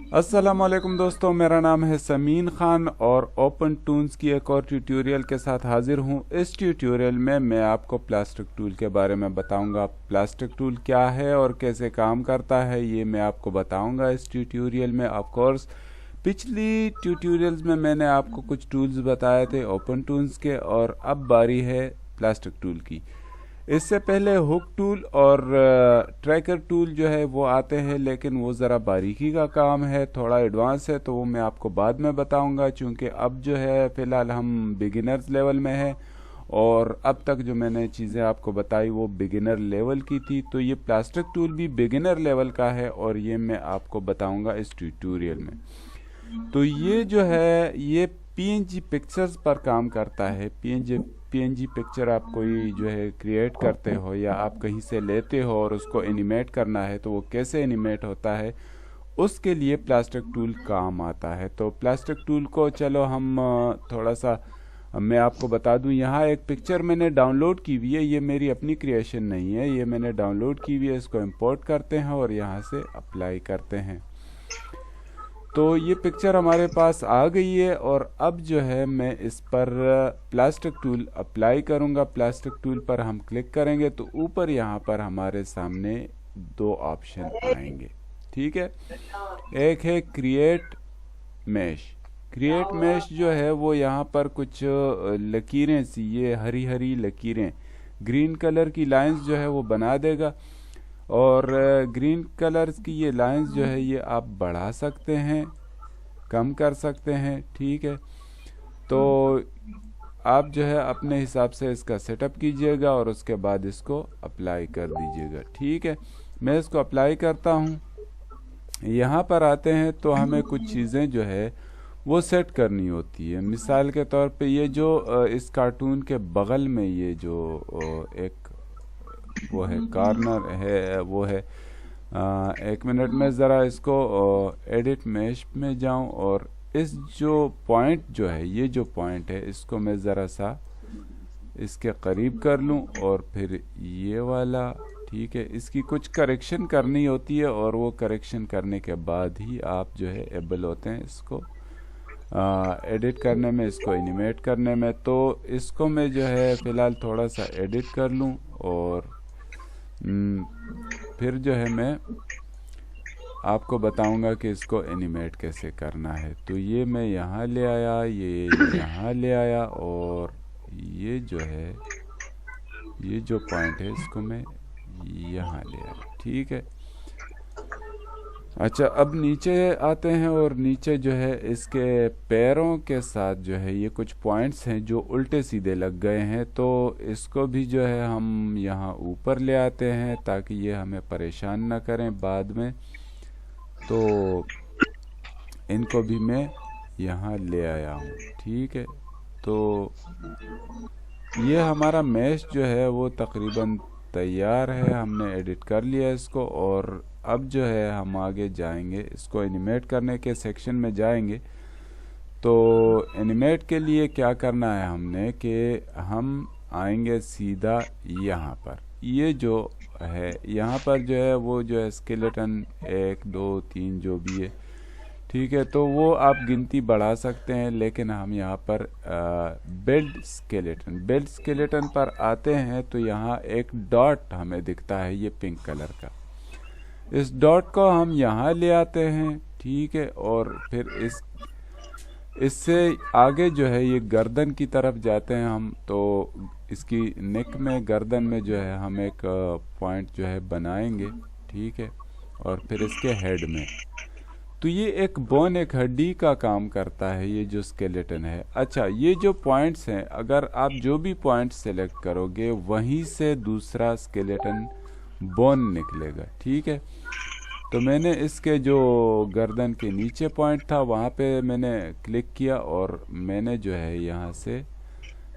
अस्सलाम वालेकुम दोस्तों, मेरा नाम है समीन खान और ओपन टून्स की एक और ट्यूटोरियल के साथ हाजिर हूँ। इस ट्यूटोरियल में मैं आपको प्लास्टिक टूल के बारे में बताऊंगा। प्लास्टिक टूल क्या है और कैसे काम करता है ये मैं आपको बताऊंगा इस ट्यूटोरियल में। ऑफ कोर्स पिछली ट्यूटोरियल्स में मैंने आपको कुछ टूल्स बताए थे ओपन टूल्स के, और अब बारी है प्लास्टिक टूल की। इससे पहले हुक टूल और ट्रैकर टूल जो है वो आते हैं, लेकिन वो ज़रा बारीकी का काम है, थोड़ा एडवांस है, तो वो मैं आपको बाद में बताऊंगा। चूँकि अब जो है फ़िलहाल हम बिगिनर्स लेवल में हैं और अब तक जो मैंने चीज़ें आपको बताई वो बिगिनर लेवल की थी, तो ये प्लास्टिक टूल भी बिगिनर लेवल का है और ये मैं आपको बताऊंगा इस ट्यूटोरियल में। तो ये जो है ये पीएनजी पिक्चर्स पर काम करता है। पीएनजी पिक्चर आप कोई जो है क्रिएट करते हो या आप कहीं से लेते हो और उसको एनिमेट करना है, तो वो कैसे एनिमेट होता है उसके लिए प्लास्टिक टूल काम आता है। तो प्लास्टिक टूल को चलो हम थोड़ा सा मैं आपको बता दूं। यहाँ एक पिक्चर मैंने डाउनलोड की हुई है, ये मेरी अपनी क्रिएशन नहीं है, ये मैंने डाउनलोड की हुई है। इसको इंपोर्ट करते हैं और यहाँ से अप्लाई करते हैं। तो ये पिक्चर हमारे पास आ गई है और अब जो है मैं इस पर प्लास्टिक टूल अप्लाई करूँगा। प्लास्टिक टूल पर हम क्लिक करेंगे तो ऊपर यहाँ पर हमारे सामने दो ऑप्शन आएंगे, ठीक है। एक है क्रिएट मैश। क्रिएट मैश जो है वो यहाँ पर कुछ लकीरें सी, ये हरी हरी लकीरें, ग्रीन कलर की लाइंस जो है वो बना देगा। और ग्रीन कलर्स की ये लाइंस जो है ये आप बढ़ा सकते हैं, कम कर सकते हैं, ठीक है। तो आप जो है अपने हिसाब से इसका सेटअप कीजिएगा और उसके बाद इसको अप्लाई कर दीजिएगा, ठीक है। मैं इसको अप्लाई करता हूँ। यहाँ पर आते हैं तो हमें कुछ चीज़ें जो है वो सेट करनी होती है। मिसाल के तौर पे ये जो इस कार्टून के बगल में ये जो एक वो है कॉर्नर है, वो है एक मिनट में ज़रा इसको एडिट मैश में जाऊं और इस जो पॉइंट जो है, ये जो पॉइंट है, इसको मैं ज़रा सा इसके करीब कर लूं और फिर ये वाला, ठीक है। इसकी कुछ करेक्शन करनी होती है और वो करेक्शन करने के बाद ही आप जो है एबल होते हैं इसको एडिट करने में, इसको एनिमेट करने में। तो इसको मैं जो है फ़िलहाल थोड़ा सा एडिट कर लूं और फिर जो है मैं आपको बताऊंगा कि इसको एनिमेट कैसे करना है। तो ये मैं यहाँ ले आया, ये यहाँ ले आया और ये जो है ये जो पॉइंट है इसको मैं यहाँ ले आया, ठीक है। अच्छा, अब नीचे आते हैं और नीचे जो है इसके पैरों के साथ जो है ये कुछ पॉइंट्स हैं जो उल्टे सीधे लग गए हैं, तो इसको भी जो है हम यहाँ ऊपर ले आते हैं ताकि ये हमें परेशान ना करें बाद में। तो इनको भी मैं यहाँ ले आया हूँ, ठीक है। तो ये हमारा मैश जो है वो तकरीबन तैयार है, हमने एडिट कर लिया इसको। और अब जो है हम आगे जाएंगे, इसको एनिमेट करने के सेक्शन में जाएंगे। तो एनिमेट के लिए क्या करना है हमने कि हम आएंगे सीधा यहाँ पर, ये जो है यहाँ पर जो है वो जो है स्केलेटन 1 2 3 जो भी है, ठीक है। तो वो आप गिनती बढ़ा सकते हैं, लेकिन हम यहाँ पर बिल्ड स्केलेटन पर आते हैं तो यहाँ एक डॉट हमें दिखता है, ये पिंक कलर का। इस डॉट को हम यहाँ ले आते हैं, ठीक है। और फिर इससे आगे जो है ये गर्दन की तरफ जाते हैं हम, तो इसकी नेक में, गर्दन में जो है हम एक पॉइंट जो है बनाएंगे, ठीक है। और फिर इसके हेड में, तो ये एक बोन, एक हड्डी का काम करता है ये जो स्केलेटन है। अच्छा, ये जो पॉइंट्स हैं, अगर आप जो भी पॉइंट सेलेक्ट करोगे वहीं से दूसरा स्केलेटन बोन निकलेगा, ठीक है। तो मैंने इसके जो गर्दन के नीचे पॉइंट था वहाँ पे मैंने क्लिक किया और मैंने जो है यहाँ से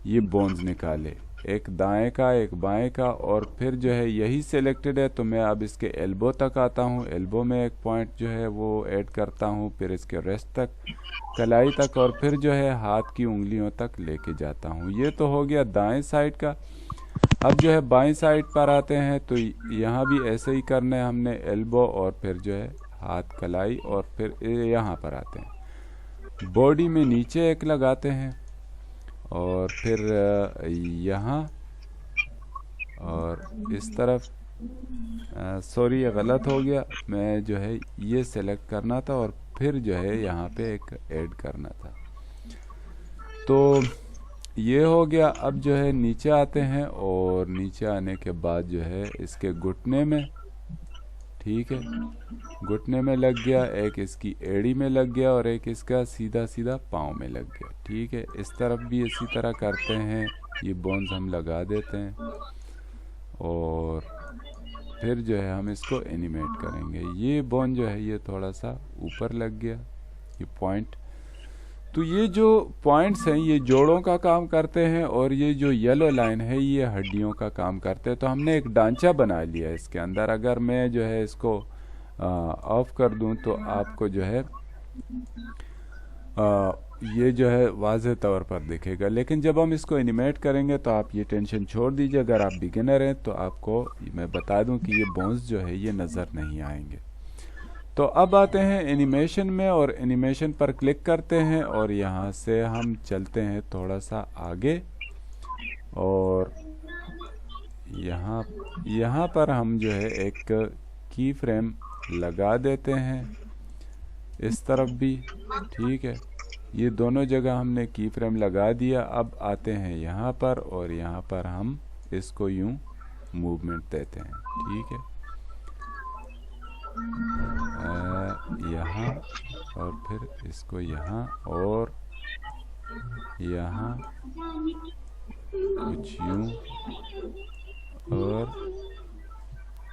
ये बोन्स निकाले, एक दाएं का एक बाएं का, और फिर जो है यही सिलेक्टेड है तो मैं अब इसके एल्बो तक आता हूँ। एल्बो में एक पॉइंट जो है वो ऐड करता हूँ, फिर इसके रेस्ट तक, कलाई तक, और फिर जो है हाथ की उंगलियों तक लेके जाता हूँ। ये तो हो गया दाएं साइड का। अब जो है बाईं साइड पर आते हैं तो यहाँ भी ऐसे ही करना है हमने, एल्बो और फिर जो है हाथ कलाई और फिर यहाँ पर आते हैं। बॉडी में नीचे एक लगाते हैं और फिर यहाँ और इस तरफ। सॉरी ये गलत हो गया, मैं जो है ये सेलेक्ट करना था और फिर जो है यहाँ पे एक ऐड करना था। तो ये हो गया। अब जो है नीचे आते हैं और नीचे आने के बाद जो है इसके घुटने में, ठीक है, घुटने में लग गया, एक इसकी एड़ी में लग गया और एक इसका सीधा सीधा पाँव में लग गया। ठीक है, इस तरफ भी इसी तरह करते हैं। ये बोन्स हम लगा देते हैं और फिर जो है हम इसको एनिमेट करेंगे। ये बोन जो है ये थोड़ा सा ऊपर लग गया, ये पॉइंट। तो ये जो पॉइंट्स हैं ये जोड़ों का काम करते हैं और ये जो येलो लाइन है ये हड्डियों का काम करते हैं। तो हमने एक ढांचा बना लिया इसके अंदर। अगर मैं जो है इसको ऑफ कर दूं तो आपको जो है ये जो है वाज़ेह तौर पर दिखेगा। लेकिन जब हम इसको एनिमेट करेंगे तो आप ये टेंशन छोड़ दीजिए। अगर आप बिगिनर हैं तो आपको मैं बता दूं कि ये बोन्स जो है ये नज़र नहीं आएंगे। तो अब आते हैं एनिमेशन में और एनिमेशन पर क्लिक करते हैं और यहाँ से हम चलते हैं थोड़ा सा आगे और यहाँ पर हम जो है एक की फ्रेम लगा देते हैं इस तरफ भी। ठीक है, ये दोनों जगह हमने की फ्रेम लगा दिया। अब आते हैं यहाँ पर और यहाँ पर हम इसको यूं मूवमेंट देते हैं। ठीक है, यहाँ और फिर इसको यहाँ और यहाँ कुछ यूं और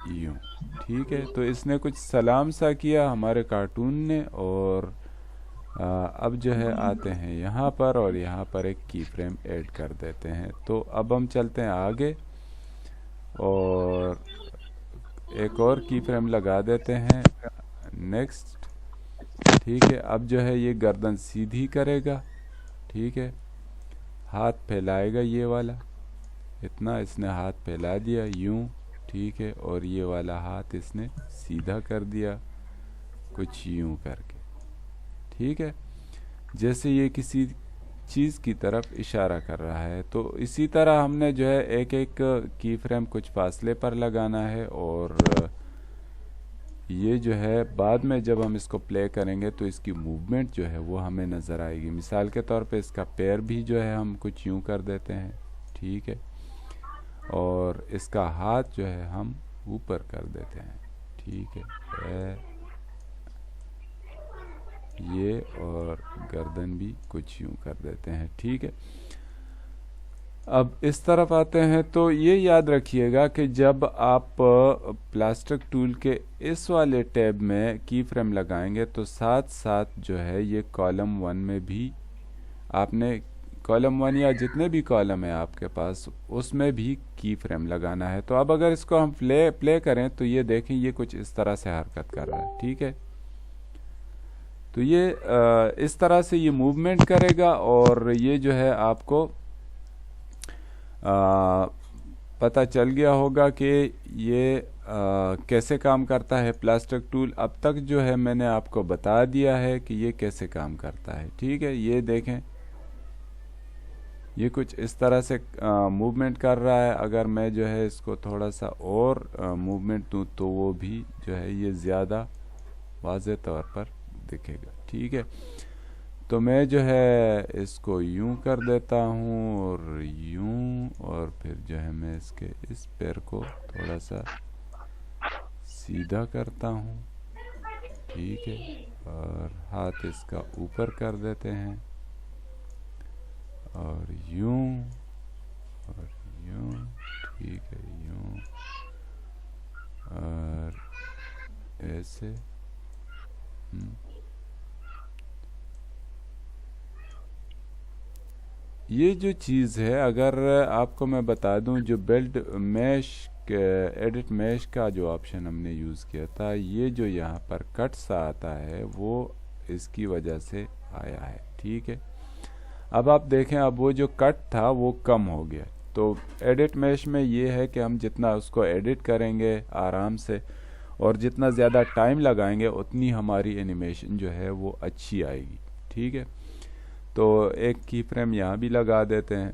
यूं। ठीक है, तो इसने कुछ सलाम सा किया हमारे कार्टून ने। और अब जो है आते हैं यहाँ पर और यहाँ पर एक की फ्रेम ऐड कर देते हैं। तो अब हम चलते हैं आगे और एक और की फ्रेम लगा देते हैं। नेक्स्ट। ठीक है, अब जो है ये गर्दन सीधी करेगा। ठीक है, हाथ फैलाएगा ये वाला, इतना इसने हाथ फैला दिया यूं। ठीक है, और ये वाला हाथ इसने सीधा कर दिया कुछ यूं करके। ठीक है, जैसे ये किसी चीज़ की तरफ इशारा कर रहा है। तो इसी तरह हमने जो है एक एक की फ्रेम कुछ फासले पर लगाना है और ये जो है बाद में जब हम इसको प्ले करेंगे तो इसकी मूवमेंट जो है वो हमें नज़र आएगी। मिसाल के तौर पे इसका पैर भी जो है हम कुछ यूं कर देते हैं। ठीक है, और इसका हाथ जो है हम ऊपर कर देते हैं। ठीक है, ये और गर्दन भी कुछ यूं कर देते हैं। ठीक है, अब इस तरफ आते हैं। तो ये याद रखिएगा कि जब आप प्लास्टिक टूल के इस वाले टैब में की फ्रेम लगाएंगे तो साथ साथ जो है ये कॉलम 1 में भी आपने कॉलम 1 या जितने भी कॉलम है आपके पास उसमें भी की फ्रेम लगाना है। तो अब अगर इसको हम प्ले करें तो ये देखें ये कुछ इस तरह से हरकत कर रहा है। ठीक है, तो ये इस तरह से ये मूवमेंट करेगा और ये जो है आपको पता चल गया होगा कि ये कैसे काम करता है प्लास्टिक टूल। अब तक जो है मैंने आपको बता दिया है कि ये कैसे काम करता है। ठीक है, ये देखें ये कुछ इस तरह से मूवमेंट कर रहा है। अगर मैं जो है इसको थोड़ा सा और मूवमेंट दूँ तो वो भी जो है ये ज़्यादा वाज़ेह तौर पर दिखेगा। ठीक है, तो मैं जो है इसको यूं कर देता हूँ और यूं, और फिर जो है मैं इसके इस पैर को थोड़ा सा सीधा करता हूँ। ठीक है, और हाथ इसका ऊपर कर देते हैं और यूं और यूं। ठीक है, यूं और ऐसे। ये जो चीज़ है अगर आपको मैं बता दूं, जो बेल्ट मैश एडिट मैश का जो ऑप्शन हमने यूज़ किया था, ये जो यहाँ पर कट सा आता है वो इसकी वजह से आया है। ठीक है, अब आप देखें अब वो जो कट था वो कम हो गया। तो एडिट मैश में ये है कि हम जितना उसको एडिट करेंगे आराम से और जितना ज़्यादा टाइम लगाएंगे उतनी हमारी एनिमेशन जो है वो अच्छी आएगी। ठीक है, तो एक की फ्रेम यहाँ भी लगा देते हैं।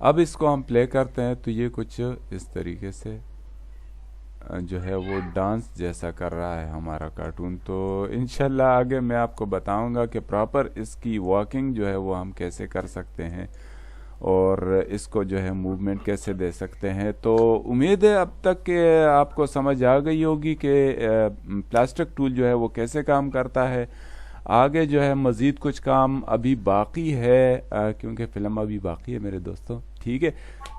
अब इसको हम प्ले करते हैं तो ये कुछ इस तरीके से जो है वो डांस जैसा कर रहा है हमारा कार्टून। तो इंशाल्लाह आगे मैं आपको बताऊंगा कि प्रॉपर इसकी वॉकिंग जो है वो हम कैसे कर सकते हैं और इसको जो है मूवमेंट कैसे दे सकते हैं। तो उम्मीद है अब तक के आपको समझ आ गई होगी कि प्लास्टिक टूल जो है वो कैसे काम करता है। आगे जो है मज़ीद कुछ काम अभी बाकी है, क्योंकि फ़िल्म अभी बाकी है मेरे दोस्तों। ठीक है,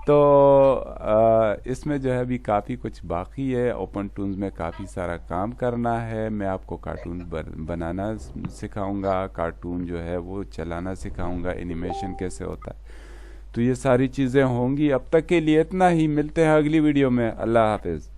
तो इसमें जो है अभी काफ़ी कुछ बाकी है। ओपन टूल्स में काफ़ी सारा काम करना है। मैं आपको कार्टून बनाना सिखाऊंगा, कार्टून जो है वो चलाना सिखाऊंगा, एनिमेशन कैसे होता है। तो ये सारी चीज़ें होंगी। अब तक के लिए इतना ही, मिलते हैं अगली वीडियो में। अल्लाह हाफिज़।